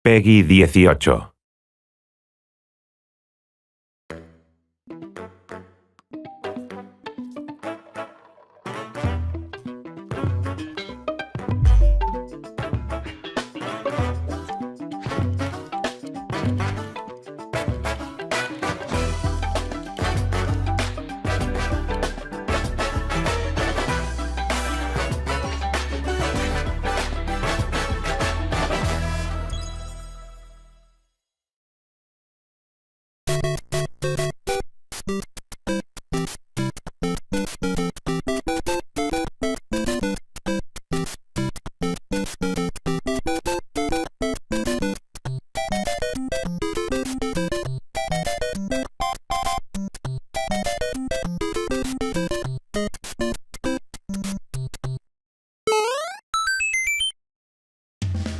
Peggy 18.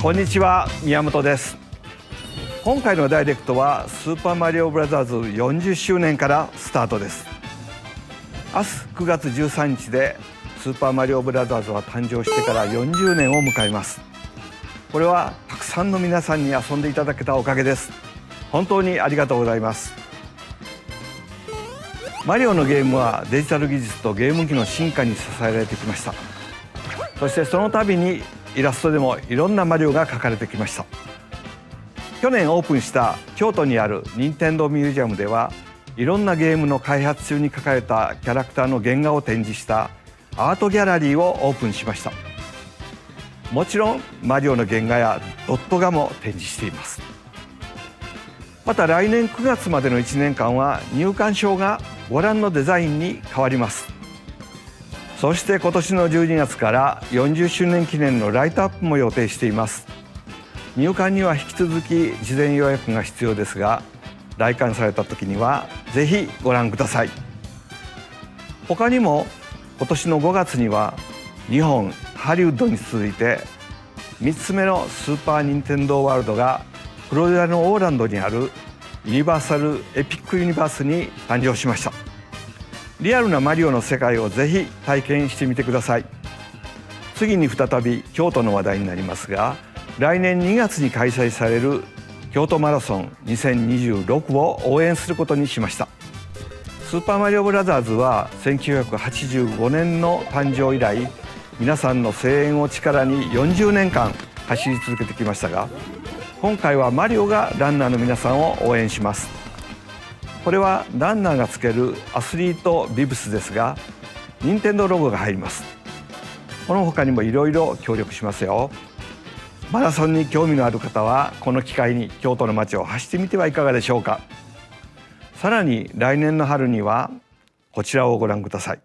こんにちは、宮本です。今回のダイレクトはスーパーマリオブラザーズ40周年からスタートです。明日9月13日でスーパーマリオブラザーズは誕生してから40年を迎えます。これはたくさんの皆さんに遊んでいただけたおかげです。本当にありがとうございます。マリオのゲームはデジタル技術とゲーム機の進化に支えられてきました。そしてその度にイラストでもいろんなマリオが描かれてきました。去年オープンした京都にある任天堂ミュージアムではいろんなゲームの開発中に描かれたキャラクターの原画を展示したアートギャラリーをオープンしました。もちろんマリオの原画やドット画も展示しています。また来年9月までの1年間は入館証がご覧のデザインに変わります。そして今年の12月から40周年記念のライトアップも予定しています。入館には引き続き事前予約が必要ですが、来館された時にはぜひご覧ください。他にも今年の5月には日本ハリウッドに続いて3つ目のスーパー・ニンテンドー・ワールドがフロリダのオーランドにあるユニバーサル・エピック・ユニバースに誕生しました。リアルなマリオの世界をぜひ体験してみてください。次に再び京都の話題になりますが、来年2月に開催される京都マラソン2026を応援することにしました。スーパーマリオブラザーズは1985年の誕生以来、皆さんの声援を力に40年間走り続けてきましたが、今回はマリオがランナーの皆さんを応援します。これはランナーがつけるアスリートビブスですが、任天堂ロゴが入ります。この他にもいろいろ協力しますよ。マラソンに興味のある方はこの機会に京都の街を走ってみてはいかがでしょうか。さらに来年の春にはこちらをご覧ください。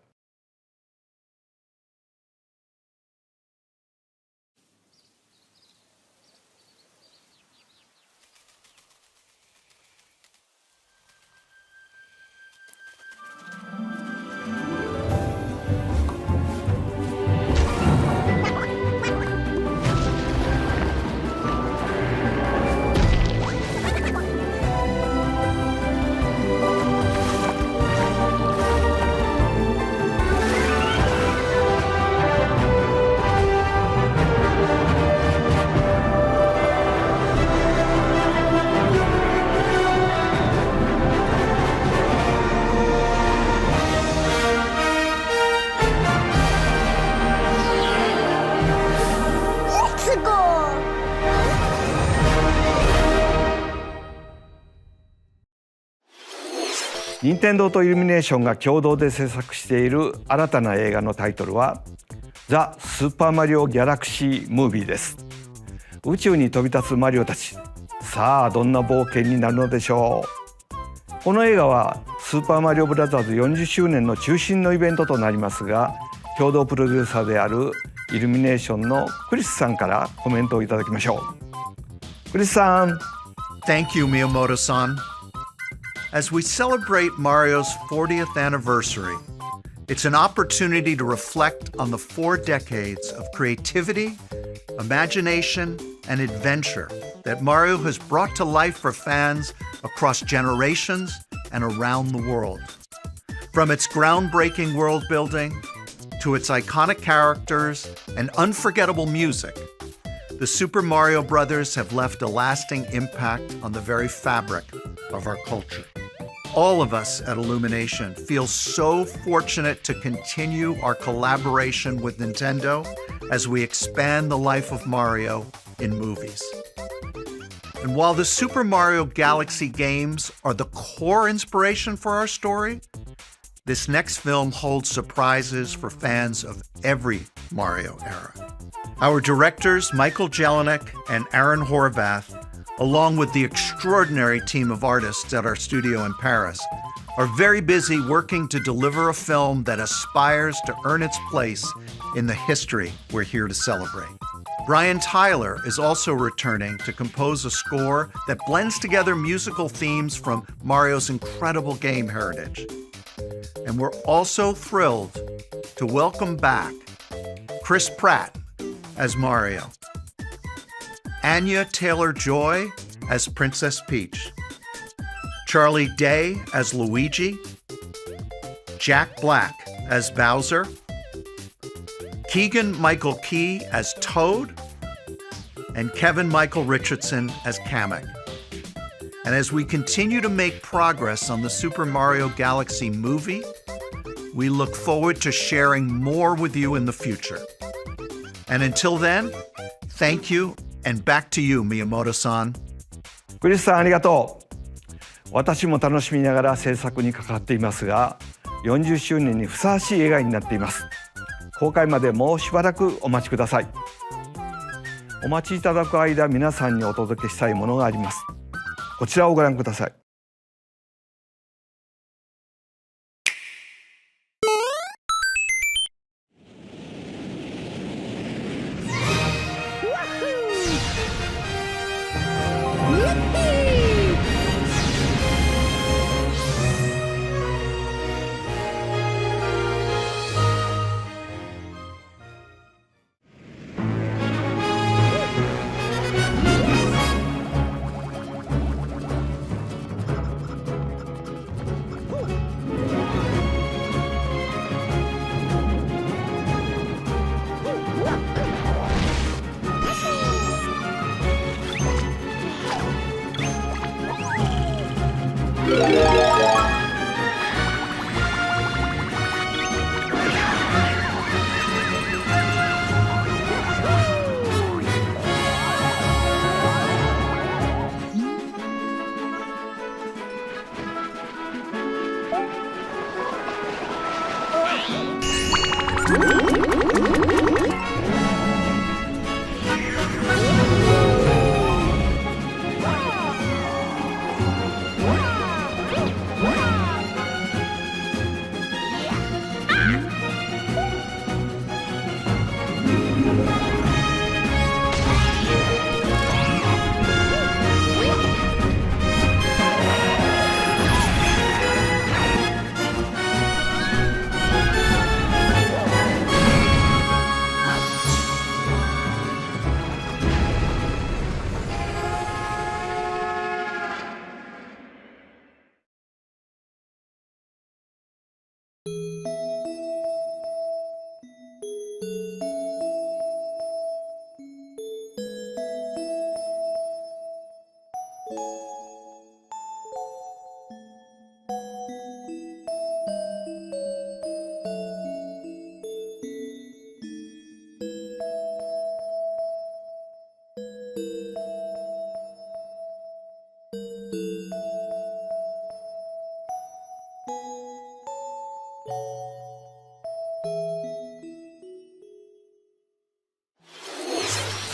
任天堂とイルミネーションが共同で制作している新たな映画のタイトルはザ・スーパーマリオ・ギャラクシー・ムービーです。宇宙に飛び立つマリオたち、さあどんな冒険になるのでしょう。この映画はスーパーマリオブラザーズ40周年の中心のイベントとなりますが、共同プロデューサーであるイルミネーションのクリスさんからコメントをいただきましょう。クリスさん。 Thank you, Miyamoto-san. As we celebrate Mario's 40th anniversary, it's an opportunity to reflect on the 4 decades of creativity, imagination, and adventure that Mario has brought to life for fans across generations and around the world. From its groundbreaking world building to its iconic characters and unforgettable music, The Super Mario Brothers have left a lasting impact on the very fabric of our culture. All of us at Illumination feel so fortunate to continue our collaboration with Nintendo as we expand the life of Mario in movies. And while the Super Mario Galaxy games are the core inspiration for our story, this next film holds surprises for fans of every Mario era. Our directors, Michael Jelinek and Aaron Horvath, along with the extraordinary team of artists at our studio in Paris, are very busy working to deliver a film that aspires to earn its place in the history we're here to celebrate. Brian Tyler is also returning to compose a score that blends together musical themes from Mario's incredible game heritage. And we're also thrilled to welcome back Chris Pratt as Mario, Anya Taylor-Joy as Princess Peach, Charlie Day as Luigi, Jack Black as Bowser, Keegan-Michael Key as Toad, and Kevin Michael Richardson as Kamek. And as we continue to make progress on the Super Mario Galaxy movie, we look forward to sharing more with you in the future. And until then, thank you, and back to you, Miyamoto-san. クリスさんありがとう。私も楽しみながら制作に関わっていますが、40周年にふさわしい映画になっています。公開までもうしばらくお待ちください。お待ちいただく間、皆さんにお届けしたいものがあります。こちらをご覧ください。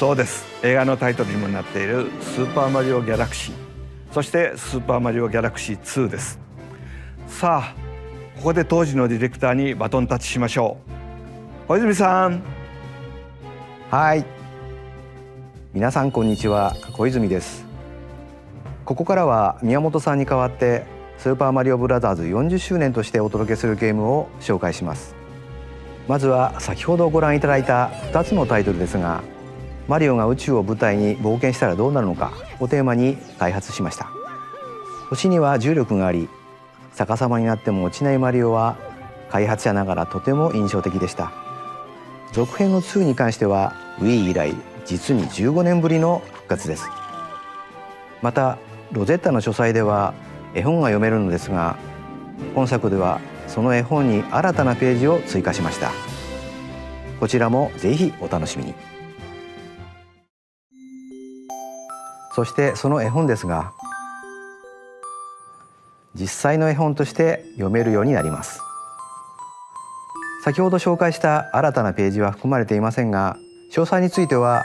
そうです。映画のタイトルにもなっているスーパーマリオギャラクシー、そしてスーパーマリオギャラクシー2です。さあ、ここで当時のディレクターにバトンタッチしましょう。小泉さん。はい。皆さんこんにちは、小泉です。ここからは宮本さんに代わってスーパーマリオブラザーズ40周年としてお届けするゲームを紹介します。まずは先ほどご覧いただいた2つのタイトルですが、マリオが宇宙を舞台に冒険したらどうなるのかをテーマに開発しました。星には重力があり、逆さまになっても落ちないマリオは開発者ながらとても印象的でした。続編の2に関しては Wii 以来実に15年ぶりの復活です。またロゼッタの書斎では絵本が読めるのですが、今作ではその絵本に新たなページを追加しました。こちらもぜひお楽しみに。そしてその絵本ですが、実際の絵本として読めるようになります。先ほど紹介した新たなページは含まれていませんが、詳細については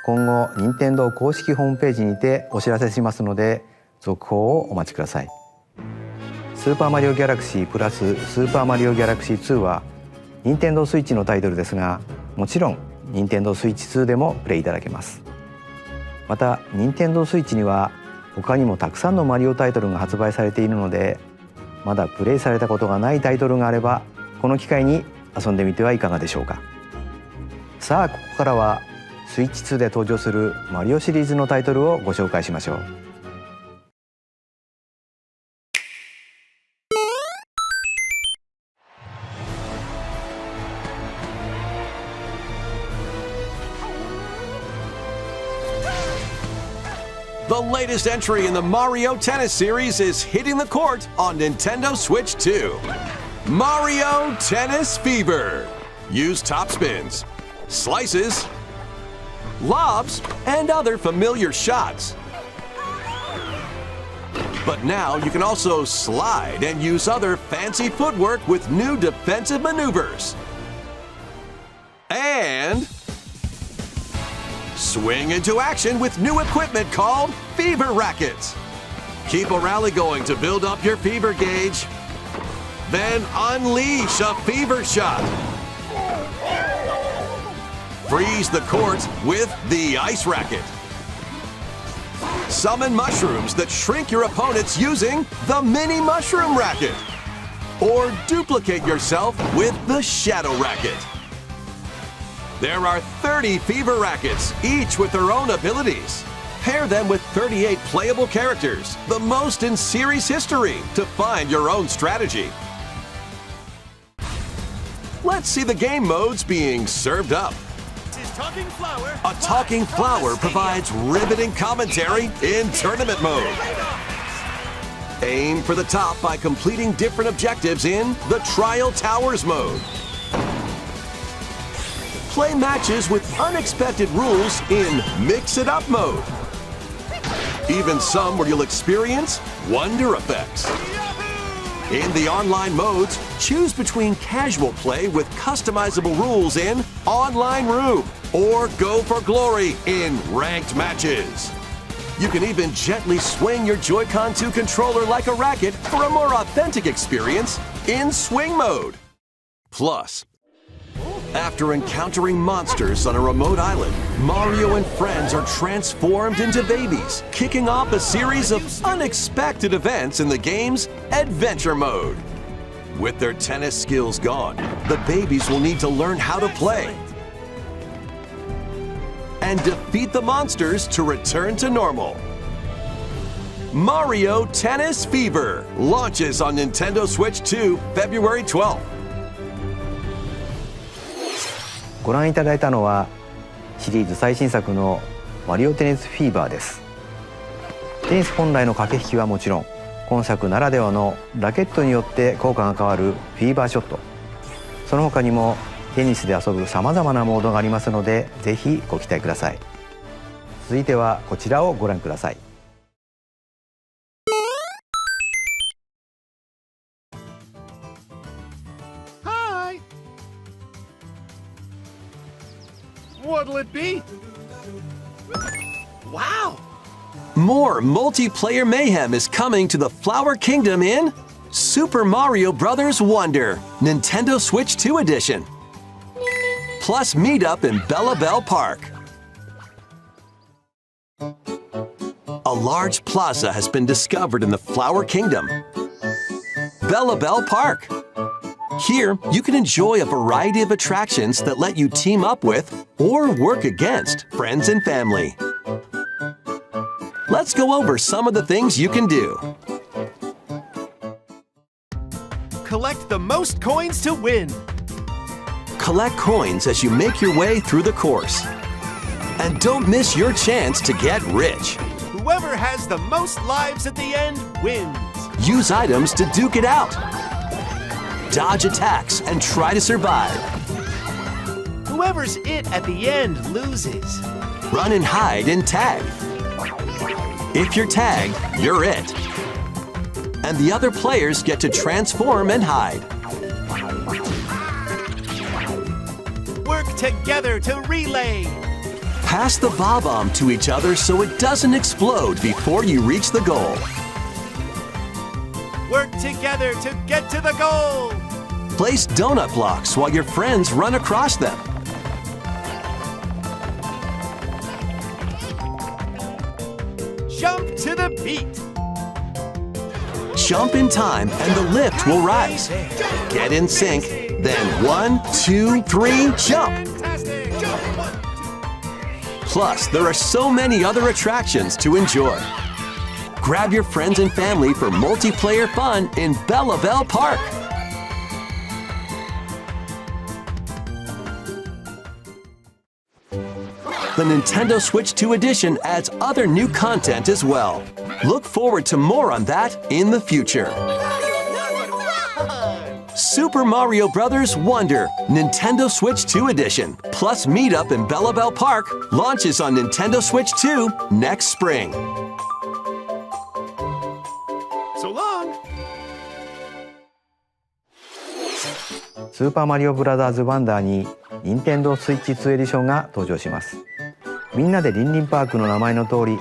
今後任天堂公式ホームページにてお知らせしますので、続報をお待ちください。スーパーマリオギャラクシープラススーパーマリオギャラクシー2は任天堂スイッチのタイトルですが、もちろん任天堂スイッチ2でもプレイいただけます。また任天堂スイッチには他にもたくさんのマリオタイトルが発売されているので、まだプレイされたことがないタイトルがあればこの機会に遊んでみてはいかがでしょうか。さあここからはスイッチ2で登場するマリオシリーズのタイトルをご紹介しましょう。The latest entry in the Mario Tennis series is hitting the court on Nintendo Switch 2. Mario Tennis Fever. Use top spins, slices, lobs, and other familiar shots. But now you can also slide and use other fancy footwork with new defensive maneuvers. And swing into action with new equipment called Fever Rackets. Keep a rally going to build up your fever gauge. Then unleash a fever shot. Freeze the court with the Ice Racket. Summon mushrooms that shrink your opponents using the Mini Mushroom Racket. Or duplicate yourself with the Shadow Racket. There are 30 Fever Rackets, each with their own abilities. Pair them with 38 playable characters, the most in series history, to find your own strategy. Let's see the game modes being served up. A talking flower provides riveting commentary in tournament mode. Aim for the top by completing different objectives in the Trial Towers mode. Play matches with unexpected rules in Mix It Up mode. Even some where you'll experience wonder effects. In the online modes, choose between casual play with customizable rules in Online Room or go for glory in ranked matches. You can even gently swing your Joy-Con 2 controller like a racket for a more authentic experience in Swing mode. Plus, after encountering monsters on a remote island, Mario and friends are transformed into babies, kicking off a series of unexpected events in the game's Adventure mode. With their tennis skills gone, the babies will need to learn how to play and defeat the monsters to return to normal. Mario Tennis Fever launches on Nintendo Switch 2 February 12th. ご覧いただいたのはシリーズ最新作のマリオテニスフィーバーです。テニス本来の駆け引きはもちろん、今作ならではのラケットによって効果が変わるフィーバーショット、その他にもテニスで遊ぶさまざまなモードがありますので、ぜひご期待ください。続いてはこちらをご覧ください。What'll it be? Wow! More multiplayer mayhem is coming to the Flower Kingdom in Super Mario Bros. Wonder, Nintendo Switch 2 Edition. Plus meetup in Belabel Park. A large plaza has been discovered in the Flower Kingdom. Belabel Park. Here, you can enjoy a variety of attractions that let you team up with or work against friends and family. Let's go over some of the things you can do. Collect the most coins to win. Collect coins as you make your way through the course. And don't miss your chance to get rich. Whoever has the most lives at the end wins. Use items to duke it out. Dodge attacks and try to survive. Whoever's it at the end loses. Run and hide and tag. If you're tagged, you're it. And the other players get to transform and hide. Work together to relay. Pass the bomb to each other so it doesn't explode before you reach the goal. Work together to get to the goal. Place donut blocks while your friends run across them. Jump to the beat. Jump in time and the lift will rise. Get in sync, then 1, 2, 3, jump! Fantastic. Jump. 1, 2. Plus, there are so many other attractions to enjoy. Grab your friends and family for multiplayer fun in Belabel Park. The Nintendo Switch 2 edition adds other new content as well. Look forward to more on that in the future. Super Mario Bros. Wonder Nintendo Switch 2 edition plus Meetup in Belabel Park launches on Nintendo Switch 2 next spring. So long. スーパーマリオブラザーズワンダーに任天堂スイッチ2エディションが登場します。みんなでリンリンパークの名前の通り、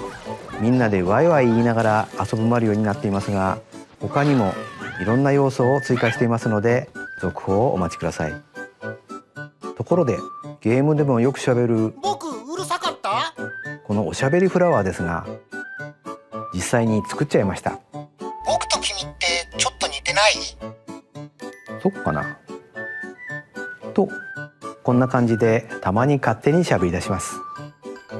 みんなでワイワイ言いながら遊ぶマリオになっていますが、他にもいろんな要素を追加していますので続報をお待ちください。ところでゲームでもよくしゃべる僕うるさかった？このおしゃべりフラワーですが、実際に作っちゃいました。僕と君ってちょっと似てない？そっかなと、こんな感じでたまに勝手にしゃべり出します。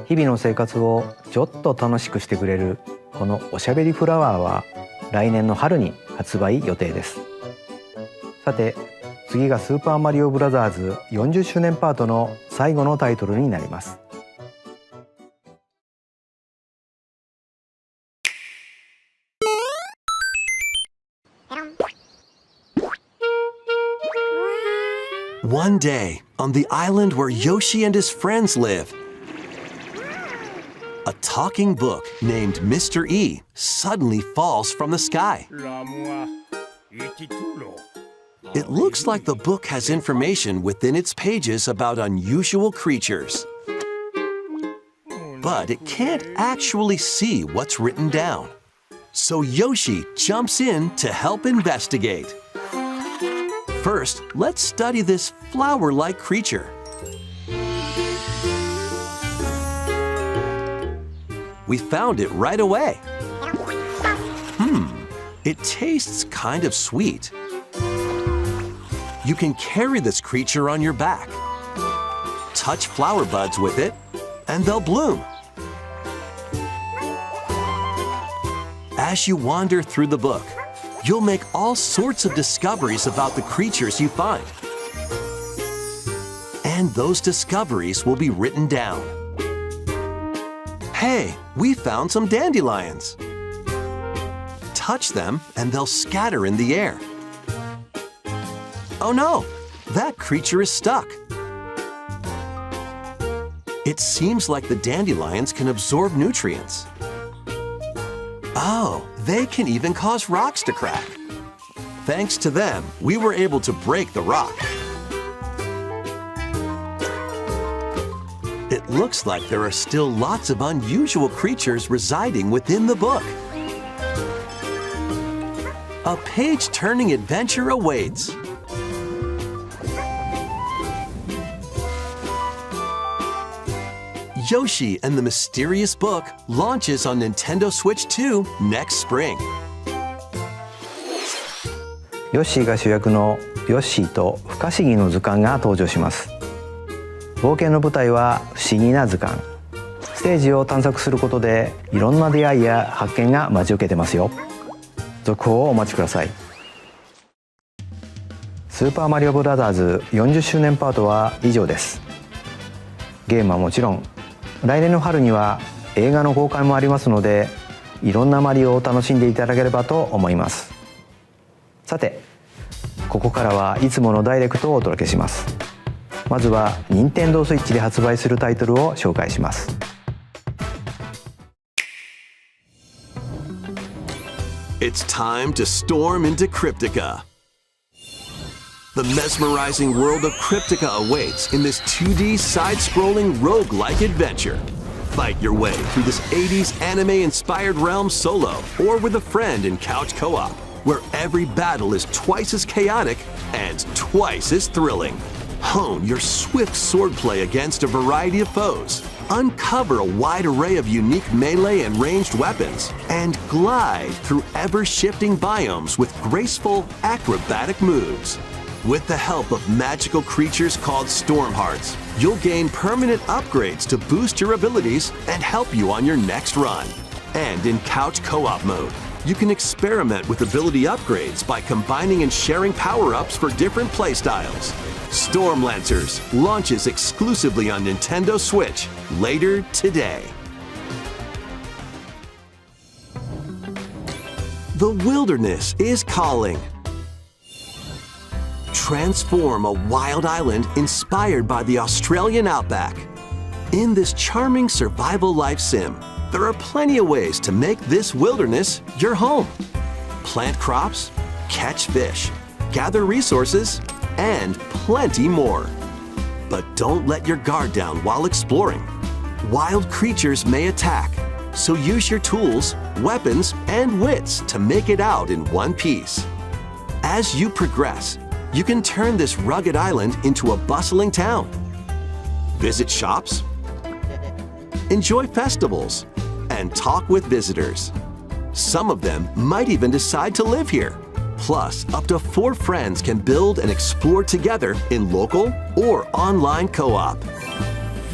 日々の生活をちょっと楽しくしてくれるこのおしゃべりフラワーは来年の春に発売予定です。さて次がスーパーマリオブラザーズ40周年パートの最後のタイトルになります。One day, on the island where Yoshi and his friends live, a talking book named Mr. E suddenly falls from the sky. It looks like the book has information within its pages about unusual creatures. But it can't actually see what's written down. So Yoshi jumps in to help investigate. First, let's study this flower-like creature. We found it right away. It tastes kind of sweet. You can carry this creature on your back. Touch flower buds with it, and they'll bloom. As you wander through the book, you'll make all sorts of discoveries about the creatures you find. And those discoveries will be written down. Hey, we found some dandelions. Touch them and they'll scatter in the air. Oh no, that creature is stuck. It seems like the dandelions can absorb nutrients. Oh, they can even cause rocks to crack. Thanks to them, we were able to break the rock. It looks like there are still lots of unusual creatures residing within the book. A page-turning adventure awaits. Yoshi and the Mysterious Book launches on Nintendo Switch 2 next spring. ヨッシーが主役のヨッシーと不可思議の図鑑が登場します。冒険の舞台は不思議な図鑑。ステージを探索することでいろんな出会いや発見が待ち受けてますよ。続報をお待ちください。スーパーマリオブラザーズ40周年パートは以上です。ゲームはもちろん来年の春には映画の公開もありますので、いろんなマリオを楽しんでいただければと思います。さて、ここからはいつものダイレクトをお届けします。まずは任天堂スイッチで発売するタイトルを紹介します。It's time to storm into Cryptica. The mesmerizing world of Cryptica awaits in this 2D side-scrolling roguelike adventure. Fight your way through this 80s anime-inspired realm solo or with a friend in couch co-op, where every battle is twice as chaotic and twice as thrilling. Hone your swift swordplay against a variety of foes, uncover a wide array of unique melee and ranged weapons, and glide through ever-shifting biomes with graceful, acrobatic moves. With the help of magical creatures called Storm Hearts, you'll gain permanent upgrades to boost your abilities and help you on your next run. And in couch co-op mode, you can experiment with ability upgrades by combining and sharing power-ups for different playstyles. Stormlancers launches exclusively on Nintendo Switch later today. The wilderness is calling. Transform a wild island inspired by the Australian outback. In this charming survival life sim, there are plenty of ways to make this wilderness your home. Plant crops, catch fish, gather resources, and plenty more. But don't let your guard down while exploring. Wild creatures may attack, so use your tools, weapons, and wits to make it out in one piece. As you progress, you can turn this rugged island into a bustling town. Visit shops, enjoy festivals, and talk with visitors. Some of them might even decide to live here. Plus, up to 4 friends can build and explore together in local or online co-op.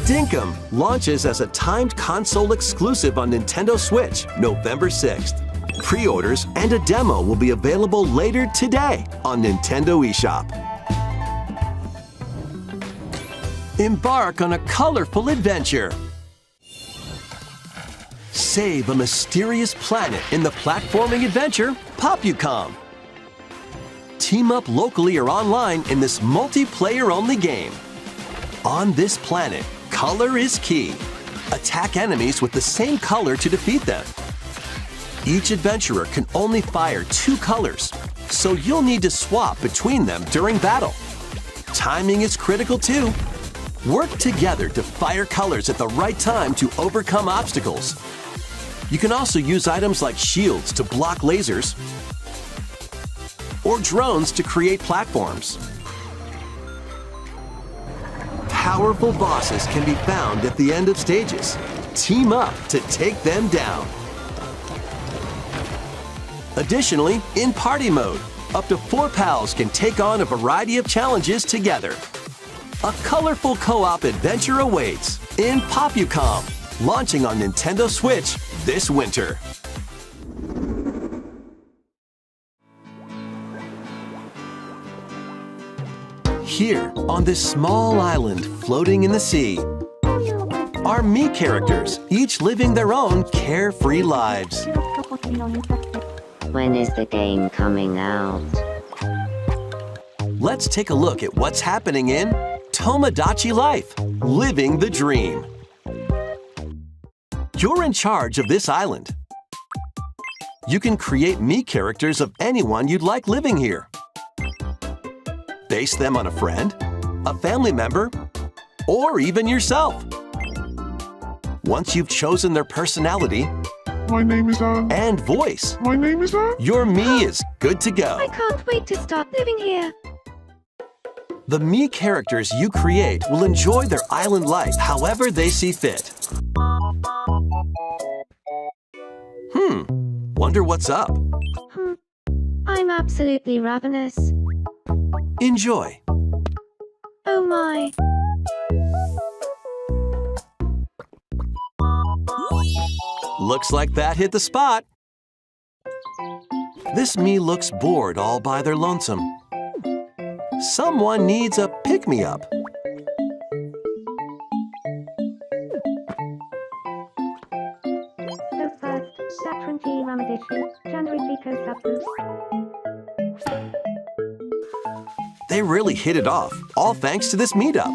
Dinkum launches as a timed console exclusive on Nintendo Switch November 6th. Pre-orders and a demo will be available later today on Nintendo eShop. Embark on a colorful adventure. Save a mysterious planet in the platforming adventure POPUCOM. Team up locally or online in this multiplayer-only game. On this planet, color is key. Attack enemies with the same color to defeat them. Each adventurer can only fire 2 colors, so you'll need to swap between them during battle. Timing is critical too. Work together to fire colors at the right time to overcome obstacles. You can also use items like shields to block lasers or drones to create platforms. Powerful bosses can be found at the end of stages. Team up to take them down. Additionally, in party mode, up to 4 pals can take on a variety of challenges together. A colorful co-op adventure awaits in POPUCOM, launching on Nintendo Switch this winter. Here, on this small island floating in the sea, are Mii characters, each living their own carefree lives. When is the game coming out? Let's take a look at what's happening in Tomodachi Life, Living the Dream. You're in charge of this island. You can create Mii characters of anyone you'd like living here. Base them on a friend, a family member, or even yourself. Once you've chosen their personality and voice, your Mii is good to go. I can't wait to start living here. The Mii characters you create will enjoy their island life however they see fit. Wonder what's up. I'm absolutely ravenous. Enjoy. Oh my. Looks like that hit the spot. This Mii looks bored all by their lonesome. Someone needs a pick-me-up. edition, January Pico Substance. They really hit it off, all thanks to this meetup.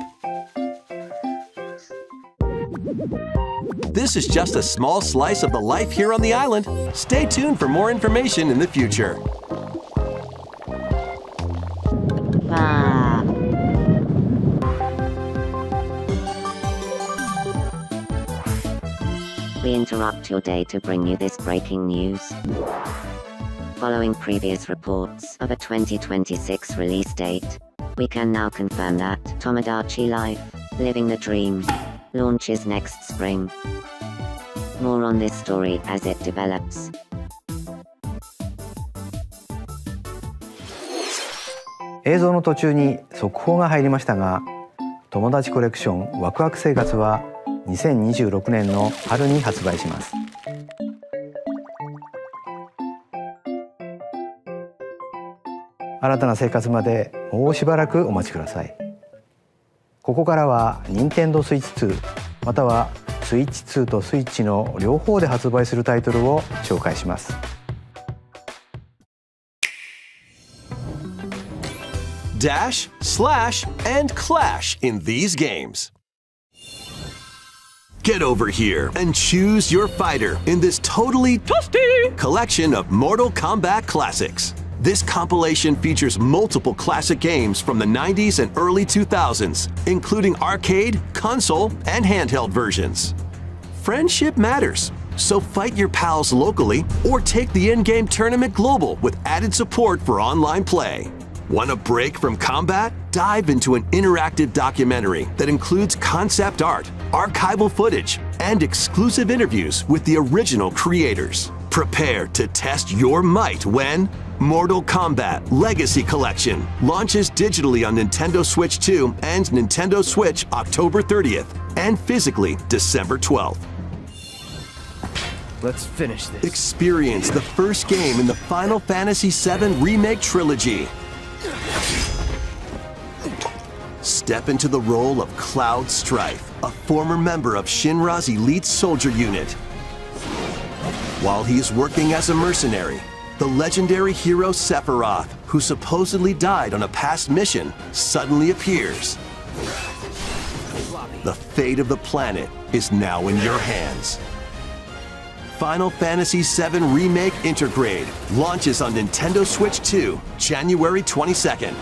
This is just a small slice of the life here on the island. Stay tuned for more information in the future. Ah. We interrupt your day to bring you this breaking news. Following previous reports of a 2026 release date, we can now confirm that Tomodachi Life, Living the Dream, launches next spring. More on this story as it develops. 映像の途中に速報が入りましたが、友達コレクションワクワク生活は2026年の春に発売します。新たな生活までもうしばらくお待ちください。ここからは任天堂スイッチ2またはスイッチ2とスイッチの両方で発売するタイトルを紹介します。Dash, slash, and clash in these games. Get over here and choose your fighter in this totally toasty collection of Mortal Kombat classics. This compilation features multiple classic games from the 90s and early 2000s, including arcade, console, and handheld versions. Friendship matters, so fight your pals locally or take the in-game tournament global with added support for online play. Want a break from combat? Dive into an interactive documentary that includes concept art, archival footage, and exclusive interviews with the original creators. Prepare to test your might when Mortal Kombat Legacy Collection launches digitally on Nintendo Switch 2 and Nintendo Switch October 30th and physically December 12th. Let's finish this. Experience the first game in the Final Fantasy VII Remake trilogy. Step into the role of Cloud Strife, a former member of Shinra's elite soldier unit. While he is working as a mercenary, the legendary hero Sephiroth, who supposedly died on a past mission, suddenly appears. The fate of the planet is now in your hands. Final Fantasy VII Remake INTERGRADE launches on Nintendo Switch 2, January 22nd.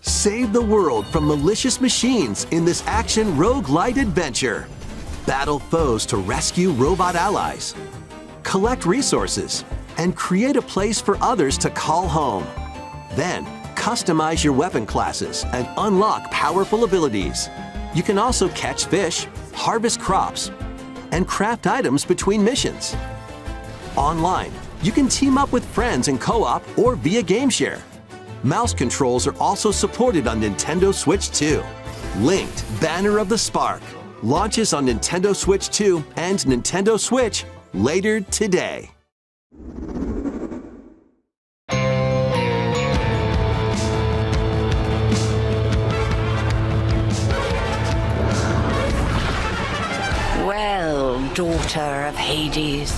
Save the world from malicious machines in this action roguelite adventure. Battle foes to rescue robot allies. Collect resources and create a place for others to call home. Then, customize your weapon classes and unlock powerful abilities. You can also catch fish, harvest crops, and craft items between missions. Online, you can team up with friends in co-op or via GameShare. Mouse controls are also supported on Nintendo Switch 2. Linked, Banner of the Spark, launches on Nintendo Switch 2 and Nintendo Switch later today. Well, daughter of Hades,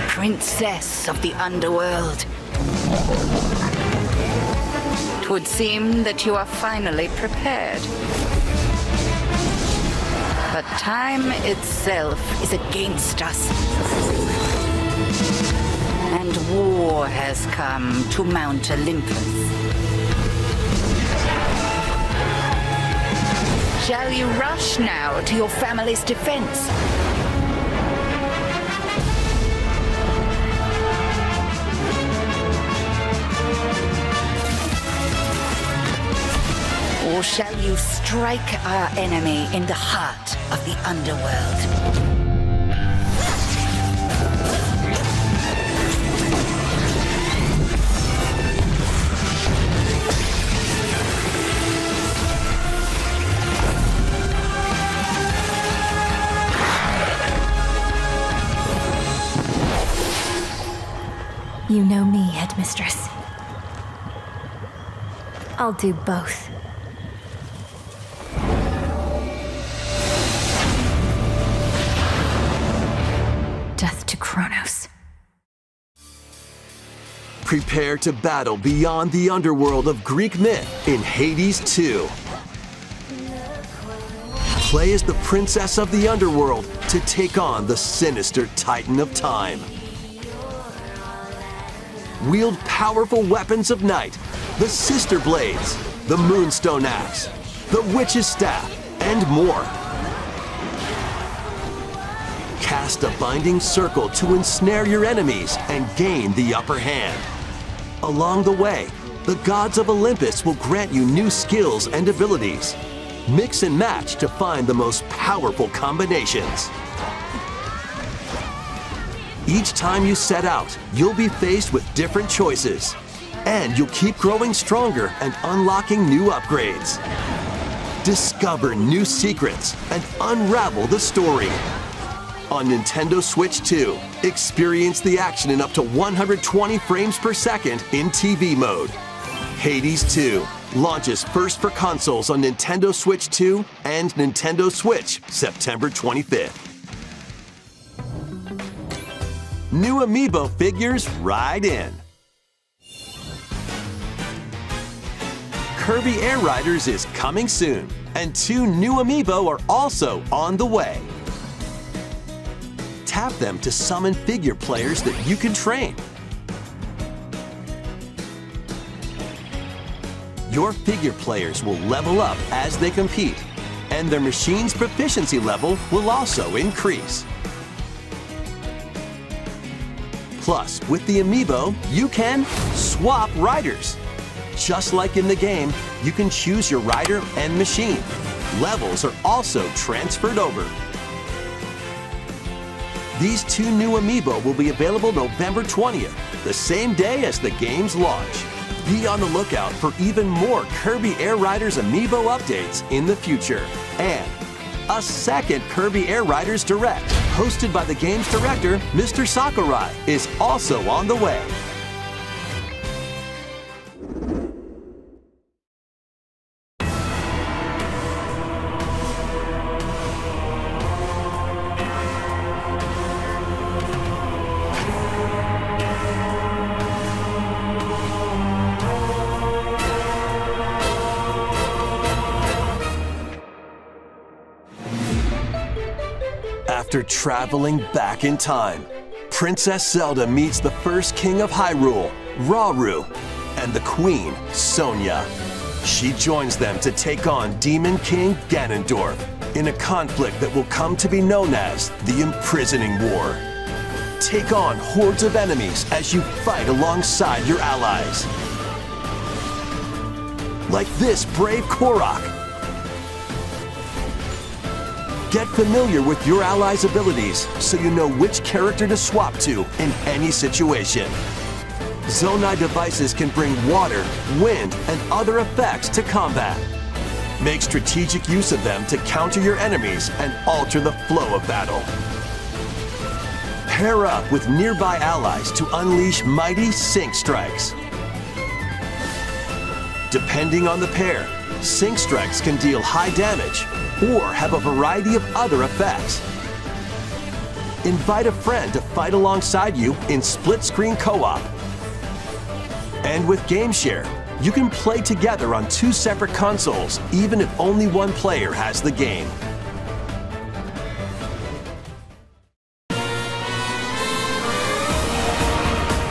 princess of the underworld, 'twould seem that you are finally prepared. But time itself is against us, and war has come to Mount Olympus. Shall you rush now to your family's defense? Or shall you strike our enemy in the heart of the underworld? You know me, Headmistress. I'll do both. Kronos. Prepare to battle beyond the underworld of Greek myth in Hades 2. Play as the princess of the underworld to take on the sinister titan of time. Wield powerful weapons of night, the Sister Blades, the Moonstone Axe, the Witch's Staff, and more. Cast a binding circle to ensnare your enemies and gain the upper hand. Along the way, the gods of Olympus will grant you new skills and abilities. Mix and match to find the most powerful combinations. Each time you set out, you'll be faced with different choices. And you'll keep growing stronger and unlocking new upgrades. Discover new secrets and unravel the story. On Nintendo Switch 2, experience the action in up to 120 frames per second in TV mode. Hades 2 launches first for consoles on Nintendo Switch 2 and Nintendo Switch September 25th. New amiibo figures ride in. Kirby Air Riders is coming soon, and 2 new amiibo are also on the way. Tap them to summon figure players that you can train. Your figure players will level up as they compete, and their machine's proficiency level will also increase. Plus, with the amiibo, you can swap riders. Just like in the game, you can choose your rider and machine. Levels are also transferred over. These 2 new amiibo will be available November 20th, the same day as the game's launch. Be on the lookout for even more Kirby Air Riders amiibo updates in the future. And a second Kirby Air Riders Direct, hosted by the game's director, Mr. Sakurai, is also on the way. After traveling back in time, Princess Zelda meets the first king of Hyrule, Rauru, and the queen, Sonia. She joins them to take on Demon King Ganondorf in a conflict that will come to be known as the Imprisoning War. Take on hordes of enemies as you fight alongside your allies. Like this brave Korok. Get familiar with your allies' abilities so you know which character to swap to in any situation. Zonai devices can bring water, wind, and other effects to combat. Make strategic use of them to counter your enemies and alter the flow of battle. Pair up with nearby allies to unleash mighty sync strikes. Depending on the pair, sync strikes can deal high damage or have a variety of other effects. Invite a friend to fight alongside you in split-screen co-op. And with GameShare, you can play together on 2 separate consoles, even if only one player has the game.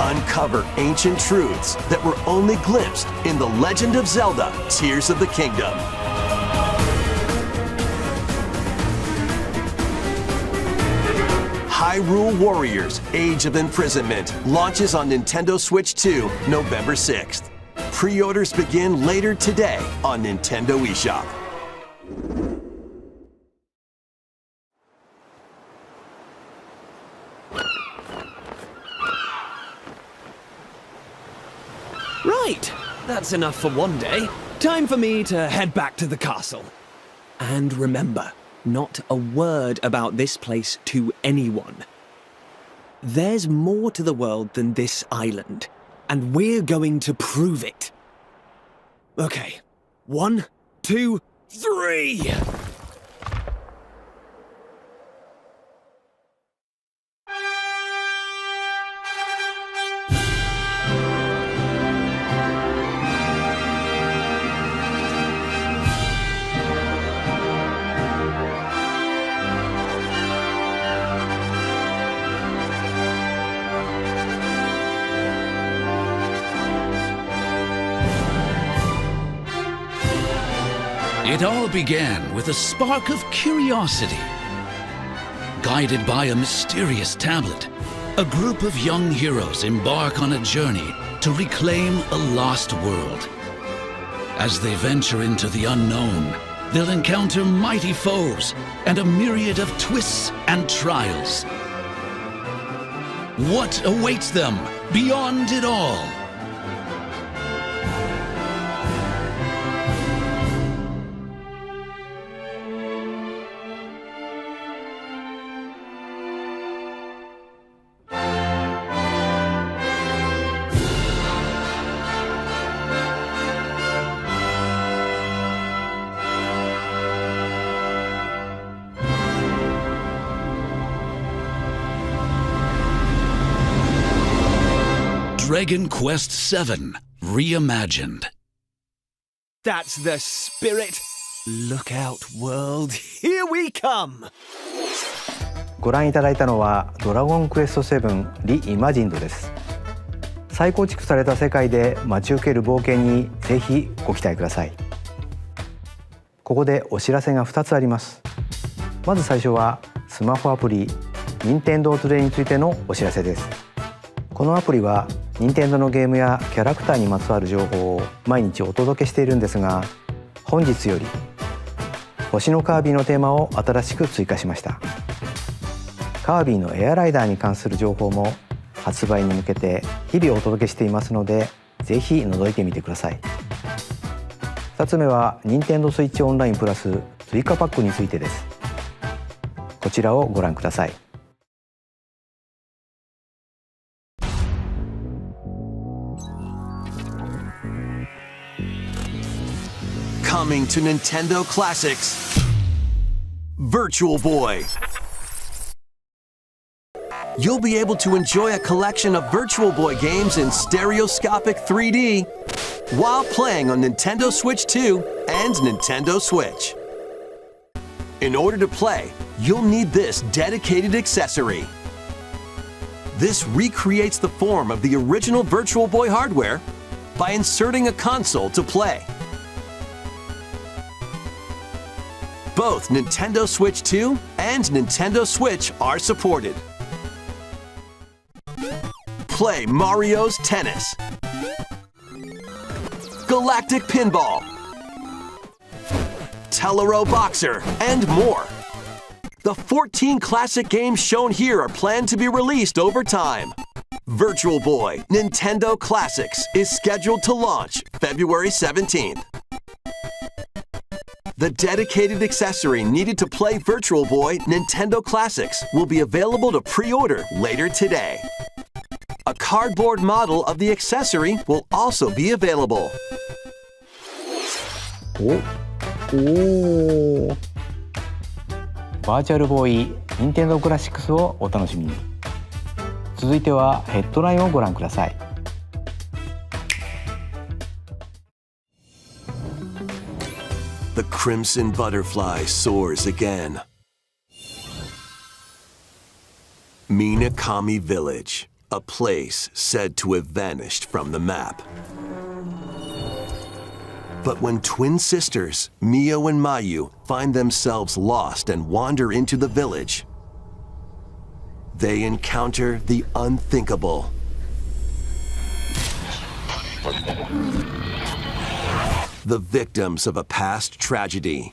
Uncover ancient truths that were only glimpsed in The Legend of Zelda: Tears of the Kingdom. Hyrule Warriors: Age of Imprisonment launches on Nintendo Switch 2 November 6th. Pre-orders begin later today on Nintendo eShop. Right, that's enough for one day. Time for me to head back to the castle. And remember, not a word about this place to anyone. There's more to the world than this island, and we're going to prove it. Okay, 1, 2, 3! It all began with a spark of curiosity. Guided by a mysterious tablet, a group of young heroes embark on a journey to reclaim a lost world. As they venture into the unknown, they'll encounter mighty foes and a myriad of twists and trials. What awaits them beyond it all? Dragon Quest VII Reimagined. That's the spirit. Look out, world. Here we come. ご覧いただいたのはドラゴンクエスト7リイマジンドです。再構築された世界で待ち受ける冒険にぜひご期待ください。ここでお知らせが2つあります。まず最初はスマホアプリ任天堂トゥデイについてのお知らせです。このアプリは任天堂のゲームやキャラクターにまつわる情報を毎日お届けしているんですが、本日より星のカービィのテーマを新しく追加しました。カービィのエアライダーに関する情報も発売に向けて日々お届けしていますので、ぜひ覗いてみてください。2つ目は任天堂スイッチオンラインプラス追加パックについてです。こちらをご覧ください。Coming to Nintendo Classics, Virtual Boy. You'll be able to enjoy a collection of Virtual Boy games in stereoscopic 3D while playing on Nintendo Switch 2 and Nintendo Switch. In order to play, you'll need this dedicated accessory. This recreates the form of the original Virtual Boy hardware by inserting a console to play. Both Nintendo Switch 2 and Nintendo Switch are supported. Play Mario's Tennis, Galactic Pinball, Tellero Boxer, and more. The 14 classic games shown here are planned to be released over time. Virtual Boy Nintendo Classics is scheduled to launch February 17th. The dedicated accessory needed to play Virtual Boy Nintendo Classics will be available to pre-order later today. A cardboard model of the accessory will also be available. バーチャルボーイ任天堂クラシックスをお楽しみに。続いてはヘッドラインをご覧ください。The crimson butterfly soars again. Minakami Village, a place said to have vanished from the map. But when twin sisters, Mio and Mayu, find themselves lost and wander into the village, they encounter the unthinkable. The victims of a past tragedy.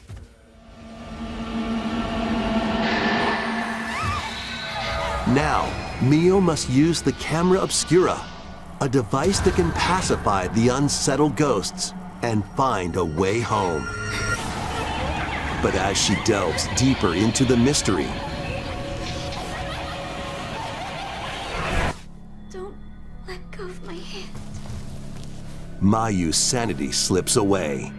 Now, Mio must use the camera obscura, a device that can pacify the unsettled ghosts and find a way home. But as she delves deeper into the mystery, Don't let go of my hand. Mayu's sanity slips away.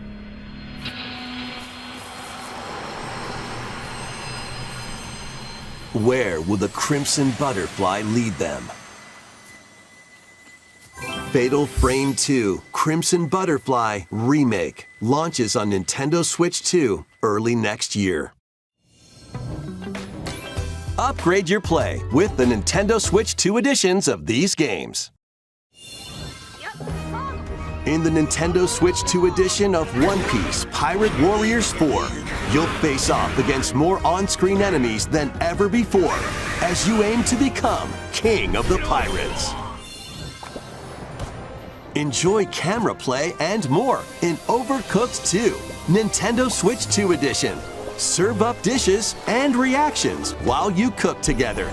Where will the crimson butterfly lead them? Fatal Frame 2 Crimson Butterfly Remake launches on Nintendo Switch 2 early next year. Upgrade your play with the Nintendo Switch 2 editions of these games. In the Nintendo Switch 2 edition of One Piece Pirate Warriors 4, you'll face off against more on-screen enemies than ever before as you aim to become King of the Pirates. Enjoy camera play and more in Overcooked 2, Nintendo Switch 2 edition. Serve up dishes and reactions while you cook together.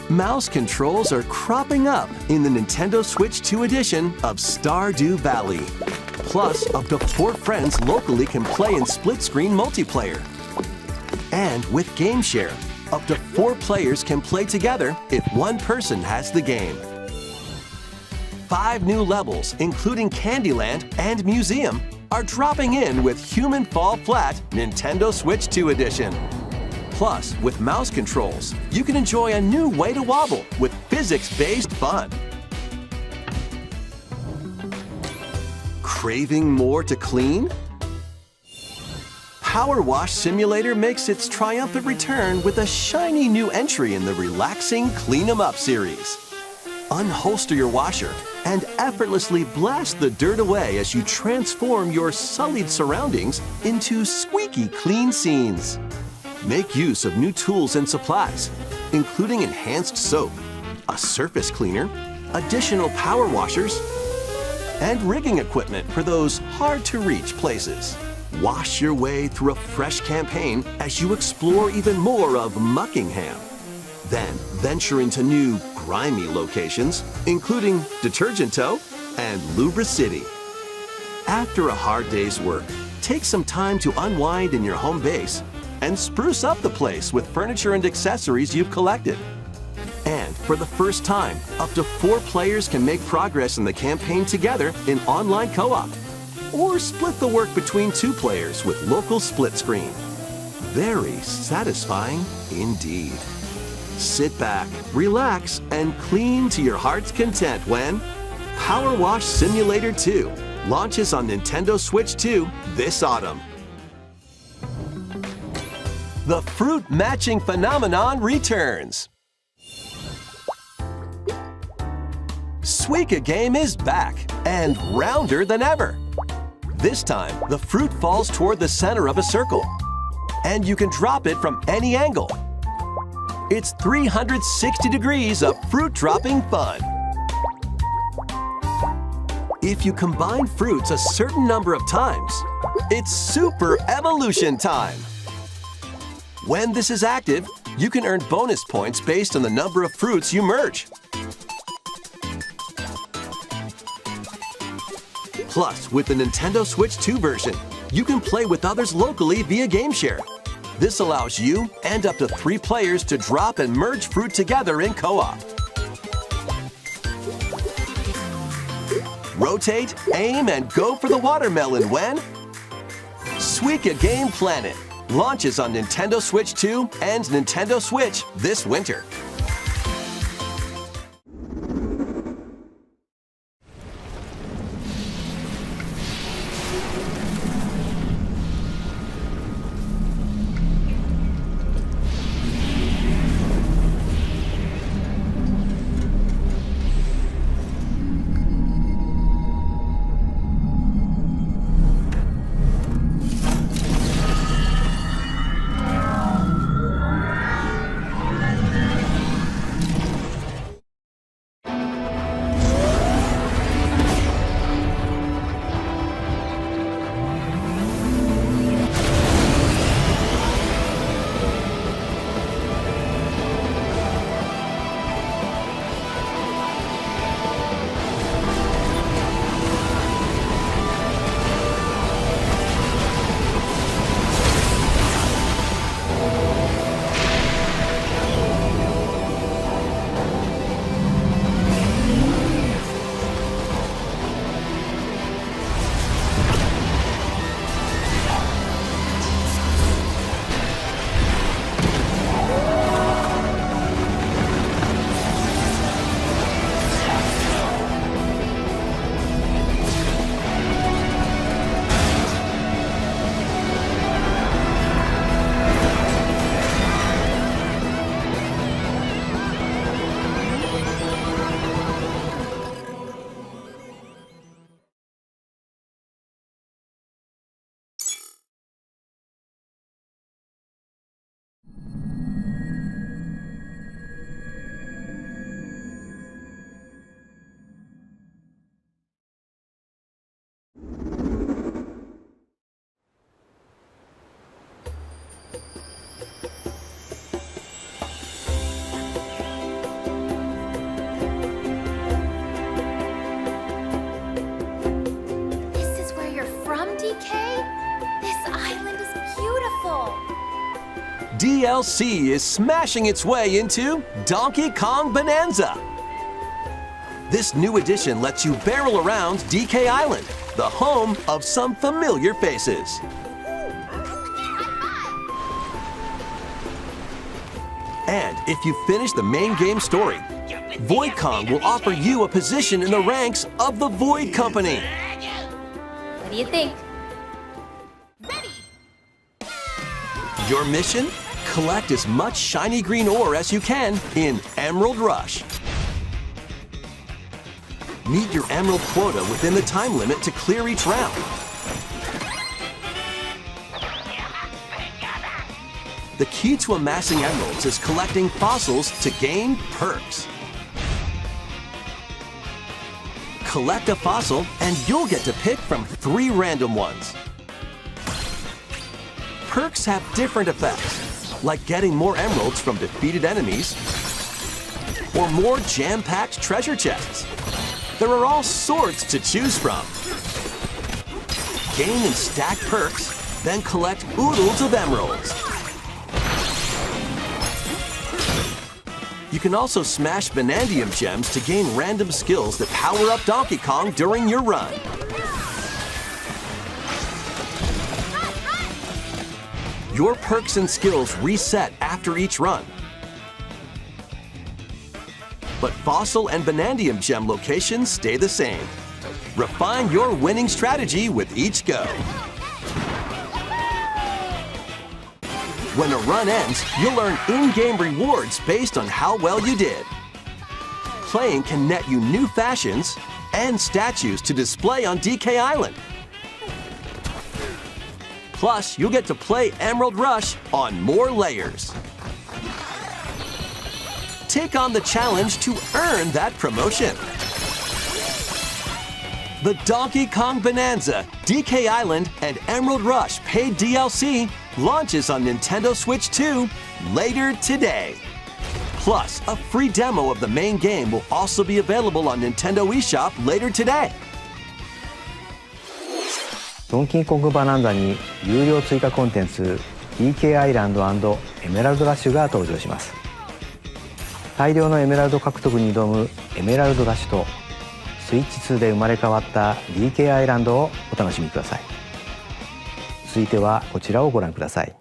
Mouse controls are cropping up in the Nintendo Switch 2 edition of Stardew Valley. Plus, up to 4 friends locally can play in split-screen multiplayer. And with Game Share, up to 4 players can play together if one person has the game. 5 new levels, including Candyland and Museum, are dropping in with Human Fall Flat Nintendo Switch 2 edition. Plus, with mouse controls, you can enjoy a new way to wobble with physics-based fun. Craving more to clean? PowerWash Simulator makes its triumphant return with a shiny new entry in the relaxing Clean 'em Up series. Unholster your washer and effortlessly blast the dirt away as you transform your sullied surroundings into squeaky clean scenes. Make use of new tools and supplies, including enhanced soap, a surface cleaner, additional power washers, and rigging equipment for those hard-to-reach places. Wash your way through a fresh campaign as you explore even more of Muckingham. Then venture into new, grimy locations, including Detergento and Lubra City. After a hard day's work, take some time to unwind in your home base and spruce up the place with furniture and accessories you've collected. And for the first time, up to 4 players can make progress in the campaign together in online co-op, or split the work between 2 players with local split screen. Very satisfying indeed. Sit back, relax, and clean to your heart's content when PowerWash Simulator 2 launches on Nintendo Switch 2 this autumn. The fruit matching phenomenon returns. Suika Game is back and rounder than ever. This time, the fruit falls toward the center of a circle, and you can drop it from any angle. It's 360 degrees of fruit dropping fun. If you combine fruits a certain number of times, it's super evolution time. When this is active, you can earn bonus points based on the number of fruits you merge. Plus, with the Nintendo Switch 2 version, you can play with others locally via Game Share. This allows you and up to 3 players to drop and merge fruit together in co-op. Rotate, aim, and go for the watermelon when Suika Game Planet launches on Nintendo Switch 2 and Nintendo Switch this winter. DLC is smashing its way into Donkey Kong Bonanza. This new edition lets you barrel around DK Island, the home of some familiar faces. And if you finish the main game story, Void Kong will offer you a position in the ranks of the Void Company. What do you think? Your mission? Collect as much shiny green ore as you can in Emerald Rush. Meet your emerald quota within the time limit to clear each round. The key to amassing emeralds is collecting fossils to gain perks. Collect a fossil and you'll get to pick from 3 random ones. Perks have different effects, like getting more emeralds from defeated enemies or more jam-packed treasure chests. There are all sorts to choose from. Gain and stack perks, then collect oodles of emeralds. You can also smash Vanadium gems to gain random skills that power up Donkey Kong during your run. Your perks and skills reset after each run. But Fossil and Vanadium gem locations stay the same. Refine your winning strategy with each go. When a run ends, you'll earn in-game rewards based on how well you did. Playing can net you new fashions and statues to display on DK Island. Plus, you'll get to play Emerald Rush on more layers. Take on the challenge to earn that promotion. The Donkey Kong Bonanza, DK Island, and Emerald Rush paid DLC launches on Nintendo Switch 2 later today. Plus, a free demo of the main game will also be available on Nintendo eShop later today. ドンキーコングバナンザに有料追加コンテンツ DK アイランド&エメラルドラッシュが登場します。大量のエメラルド獲得に挑むエメラルドラッシュとスイッチ2で生まれ変わった DK アイランドをお楽しみください。続いてはこちらをご覧ください。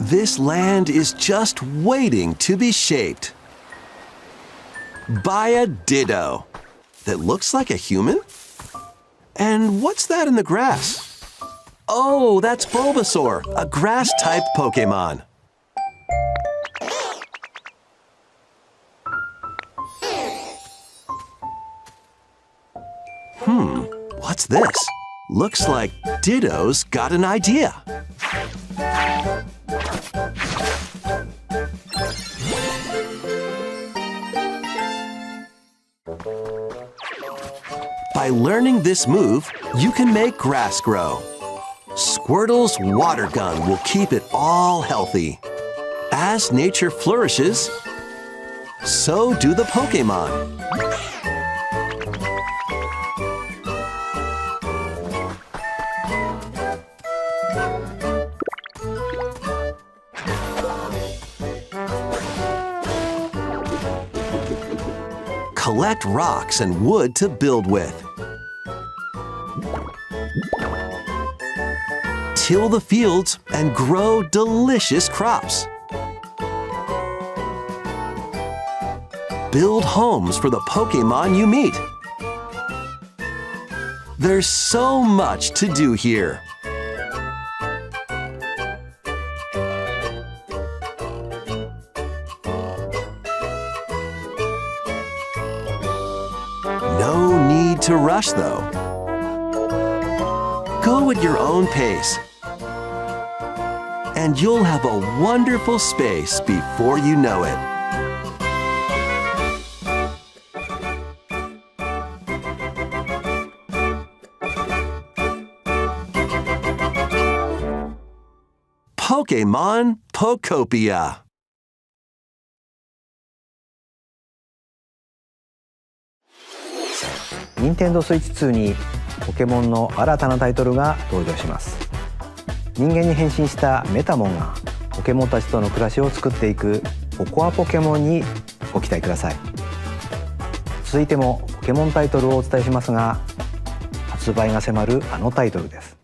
This land is just waiting to be shaped by a Ditto that looks like a human? And what's that in the grass? Oh, that's Bulbasaur, a grass-type Pokemon. What's this? Looks like Ditto's got an idea. By learning this move, you can make grass grow. Squirtle's water gun will keep it all healthy. As nature flourishes, so do the Pokemon. Collect rocks and wood to build with. Till the fields and grow delicious crops. Build homes for the Pokemon you meet. There's so much to do here. No need to rush, though. Go at your own pace. And you'll have a wonderful space before you know it. Pokemon Pokopia. 任天堂スイッチ2にポケモンの新たなタイトルが登場します。人間に変身したメタモンがポケモンたちとの暮らしを作っていくポコアポケモンにご期待ください。続いてもポケモンタイトルをお伝えしますが、発売が迫るあのタイトルです。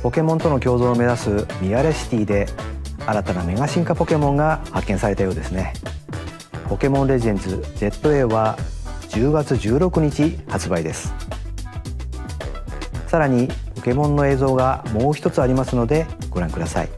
ポケモンとの共存を目指すミアレシティで新たなメガ進化ポケモンが発見されたようですね。ポケモンレジェンズ ZA は10月16日発売です。さらにポケモンの映像がもう一つありますのでご覧ください。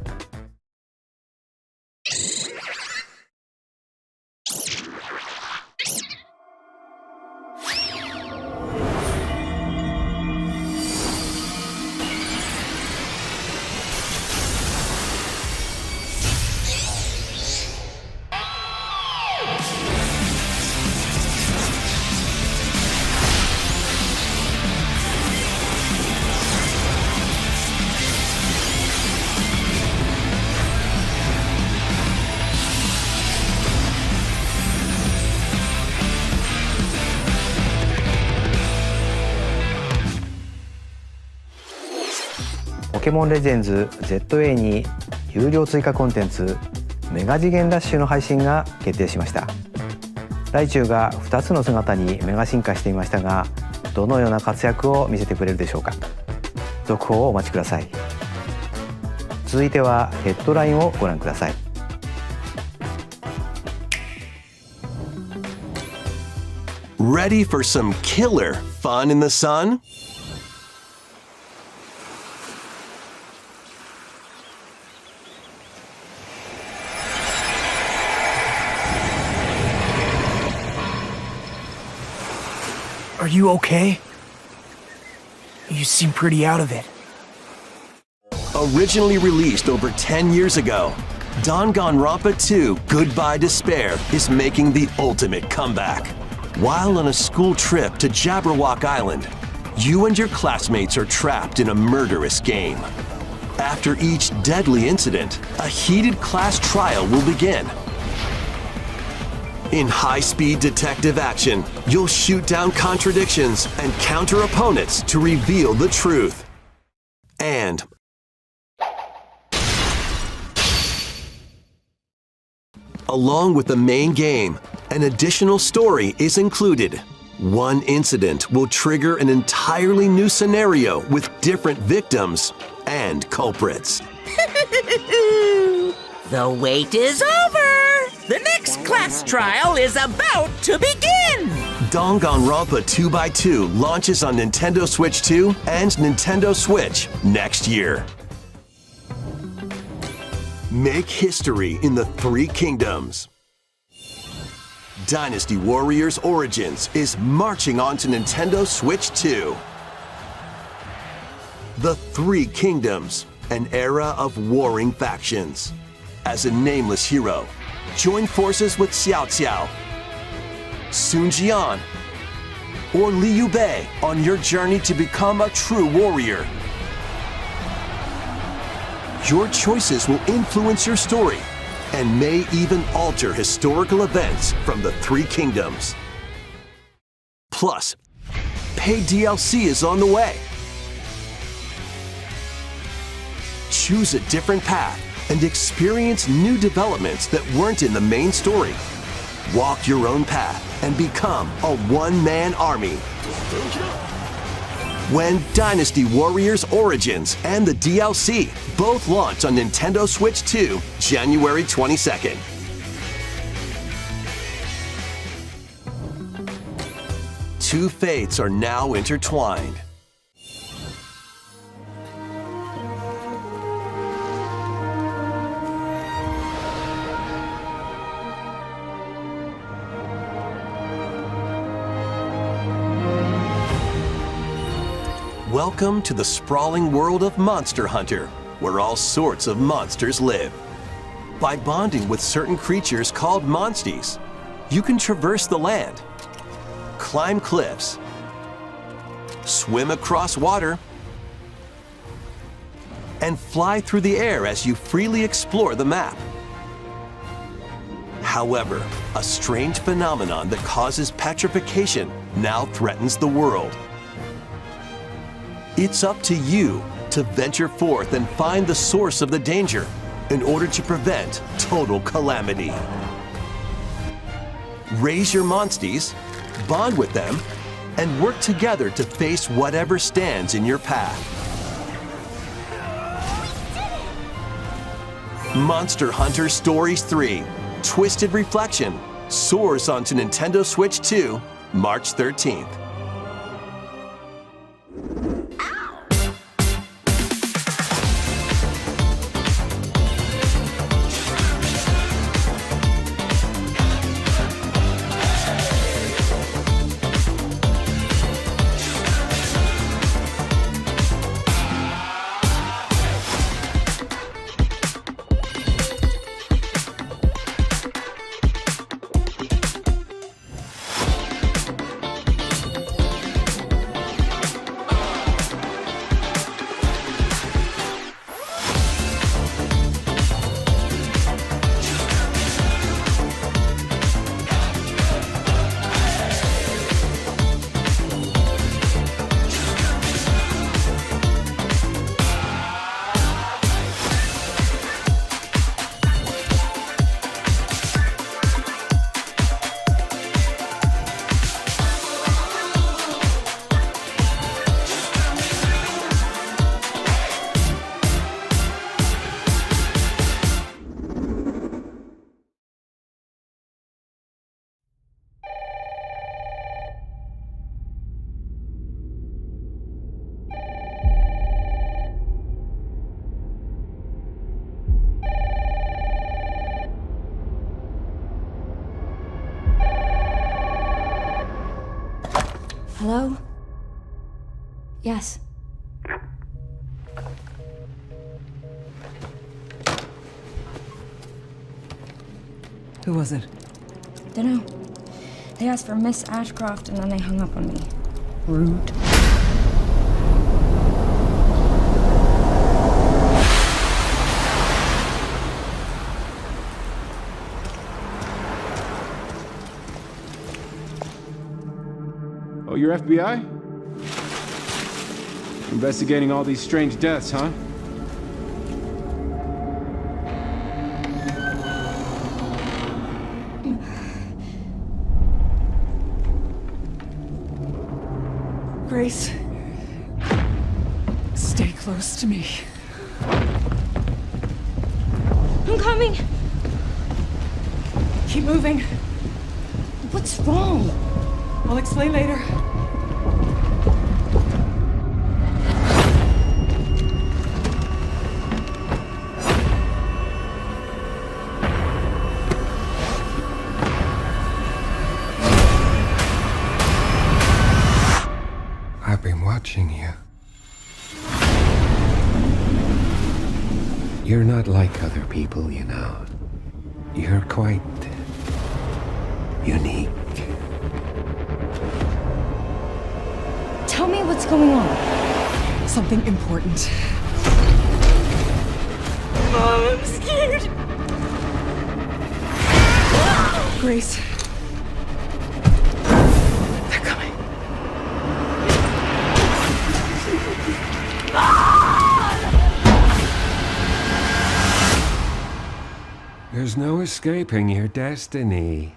ポケモンレジェンズ ZA に有料追加コンテンツメガ次元ダッシュの配信が決定しました。ライチュウが2つの姿にメガ進化していましたが、どのような活躍を見せてくれるでしょうか。続報をお待ちください。続いてはヘッドラインをご覧ください。Ready for some killer fun in the sun? Are you okay? You seem pretty out of it. Originally released over 10 years ago, Danganronpa 2 Goodbye Despair is making the ultimate comeback. While on a school trip to Jabberwock Island, you and your classmates are trapped in a murderous game. After each deadly incident, a heated class trial will begin. In high-speed detective action, you'll shoot down contradictions and counter opponents to reveal the truth. And along with the main game, an additional story is included. One incident will trigger an entirely new scenario with different victims and culprits. The wait is over! The next class trial is about to begin! Danganronpa 2x2 launches on Nintendo Switch 2 and Nintendo Switch next year. Make history in the Three Kingdoms. Dynasty Warriors Origins is marching on to Nintendo Switch 2. The Three Kingdoms, an era of warring factions. As a nameless hero, join forces with Xiao Xiao, Sun Jian, or Liu Bei on your journey to become a true warrior. Your choices will influence your story and may even alter historical events from the Three Kingdoms. Plus, paid DLC is on the way. Choose a different path and experience new developments that weren't in the main story. Walk your own path and become a one-man army. When Dynasty Warriors Origins and the DLC both launch on Nintendo Switch 2, January 22nd. Two fates are now intertwined. Welcome to the sprawling world of Monster Hunter, where all sorts of monsters live. By bonding with certain creatures called monsties, you can traverse the land, climb cliffs, swim across water, and fly through the air as you freely explore the map. However, a strange phenomenon that causes petrification now threatens the world. It's up to you to venture forth and find the source of the danger in order to prevent total calamity. Raise your monsties, bond with them, and work together to face whatever stands in your path. Monster Hunter Stories 3: Twisted Reflection soars onto Nintendo Switch 2, March 13th. Hello? Yes. Who was it? Dunno. They asked for Miss Ashcroft and then they hung up on me. Rude. Oh, you're FBI? Investigating all these strange deaths, huh? Grace, stay close to me. I'm coming! Keep moving. What's wrong? I'll explain later. I've been watching you. You're not like other people, you know. You're quite unique. Tell me what's going on. Something important. Oh, I'm scared. Grace. They're coming. There's no escaping your destiny.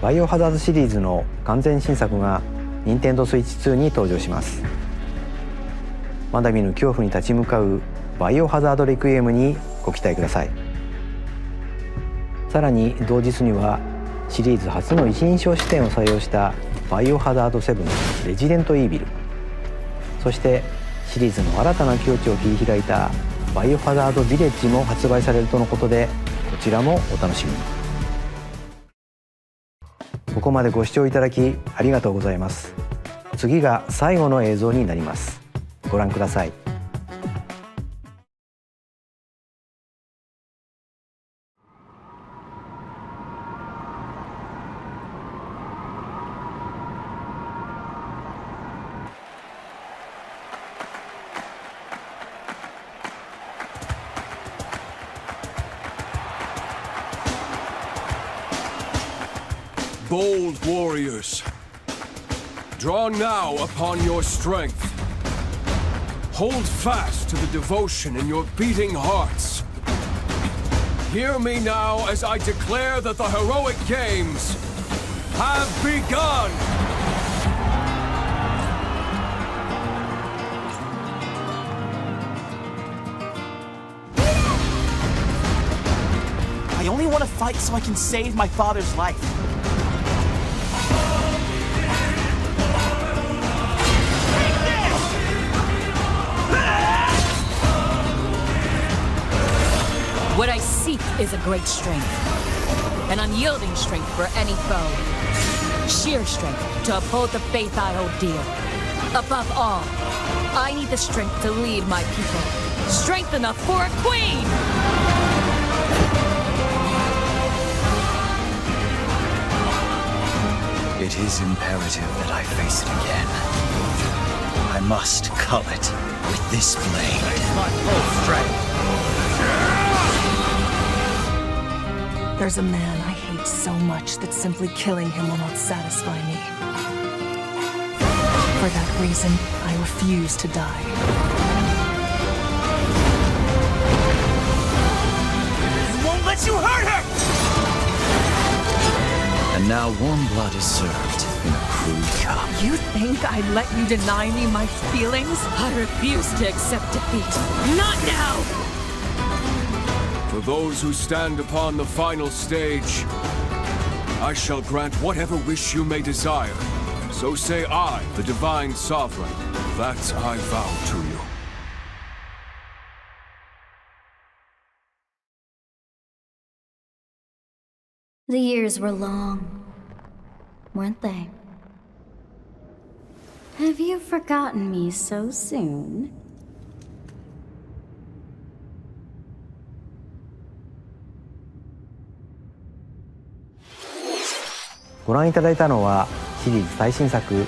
バイオハザードシリーズの完全新作が任天堂スイッチ2に登場します。まだ見ぬ恐怖に立ち向かうバイオハザードレクイエムにご期待ください。さらに同日にはシリーズ初の一人称視点を採用したバイオハザード7レジデントイービル、そしてシリーズの新たな境地を切り開いたバイオハザードビレッジも発売されるとのことで、こちらもお楽しみに。ここまでご視聴いただきありがとうございます。次が最後の映像になります。ご覧ください。Bold warriors, draw now upon your strength. Hold fast to the devotion in your beating hearts. Hear me now as I declare that the heroic games have begun! I only want to fight so I can save my father's life. What I seek is a great strength, an unyielding strength for any foe, sheer strength to uphold the faith I hold dear. Above all, I need the strength to lead my people, strength enough for a queen! It is imperative that I face it again. I must cull it with this blade. My full strength. There's a man I hate so much that simply killing him will not satisfy me. For that reason, I refuse to die. I won't let you hurt her! And now warm blood is served in a crude cup. You think I'd let you deny me my feelings? I refuse to accept defeat. Not now! For those who stand upon the final stage, I shall grant whatever wish you may desire. So say I, the Divine Sovereign, that I vow to you. The years were long, weren't they? Have you forgotten me so soon? ご覧いただいたのはシリーズ最新作フ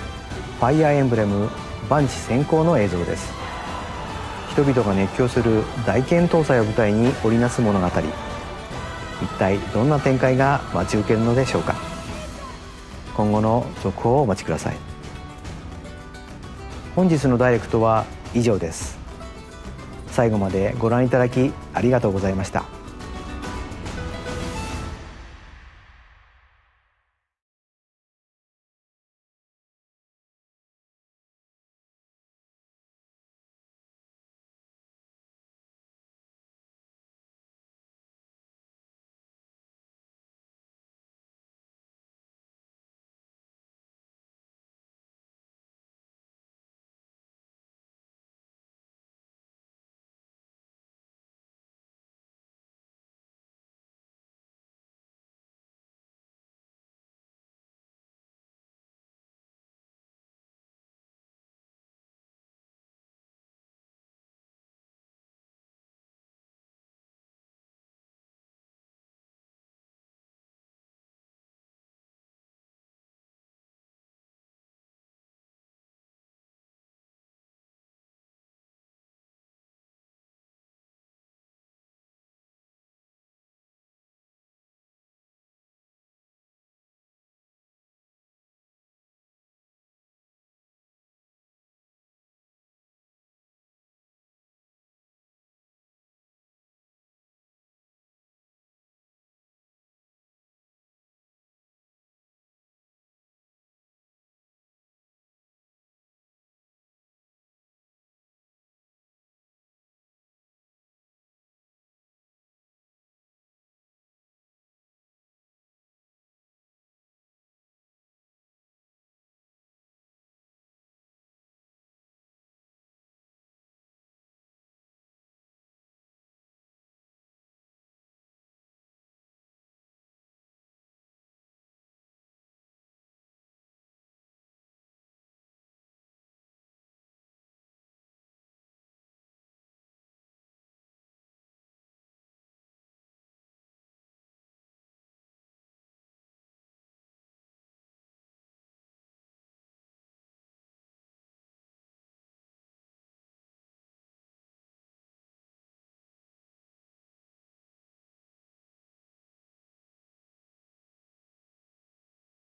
ァイアーエンブレム万地先行の映像です。人々が熱狂する大剣搭載を舞台に織りなす物語、一体どんな展開が待ち受けるのでしょうか。今後の続報をお待ちください。本日のダイレクトは以上です。最後までご覧いただきありがとうございました。